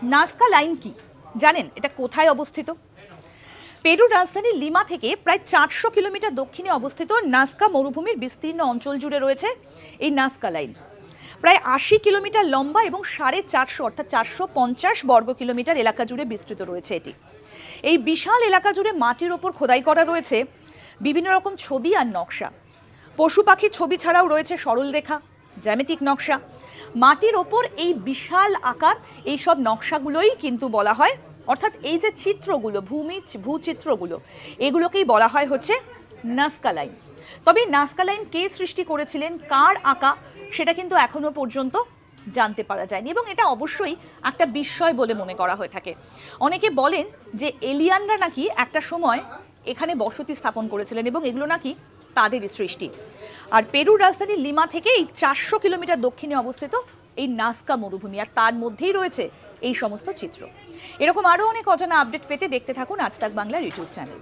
Nazca line কি জানেন? এটা কোথায় অবস্থিত? পেরুর রাজধানী লিমা থেকে প্রায় 400 কিলোমিটার দক্ষিণে অবস্থিত নাজকা মরুভূমির বিস্তীর্ণ অঞ্চল জুড়ে রয়েছে এই নাজকা লাইন। প্রায় 80 কিলোমিটার লম্বা এবং 450 অর্থাৎ 450 বর্গ কিলোমিটার এলাকা জুড়ে বিস্তৃত রয়েছে এটি। এই বিশাল এলাকা জুড়ে মাটির ওপর খোদাই করা রয়েছে বিভিন্ন রকম ছবি আর নকশা। পশু পাখির ছবি ছাড়াও রয়েছে সরল রেখা, জ্যামিতিক নকশা। মাটির ওপর এই বিশাল আকার এই সব নকশাগুলোই কিন্তু বলা হয়, অর্থাৎ এই যে চিত্রগুলো, ভূচিত্রগুলো, এগুলোকেই বলা হয় হচ্ছে নাজকা লাইন। তবে নাজকা লাইন কে সৃষ্টি করেছিলেন, কার আঁকা, সেটা কিন্তু এখনো পর্যন্ত জানতে পারা যায়নি এবং এটা অবশ্যই একটা বিস্ময় বলে মনে করা হয়ে থাকে। অনেকে বলেন যে এলিয়ানরা নাকি একটা সময় এখানে বসতি স্থাপন করেছিলেন এবং এগুলো নাকি তাদেরই সৃষ্টি। আর পেরুর রাজধানী লিমা থেকে এই 400 কিলোমিটার দক্ষিণে অবস্থিত এই নাজকা মরুভূমি, আর তার মধ্যেই রয়েছে এই সমস্ত চিত্র। এরকম আরও অনেক অজানা আপডেট পেতে দেখতে থাকুন আজ তাক বাংলার ইউটিউব চ্যানেল।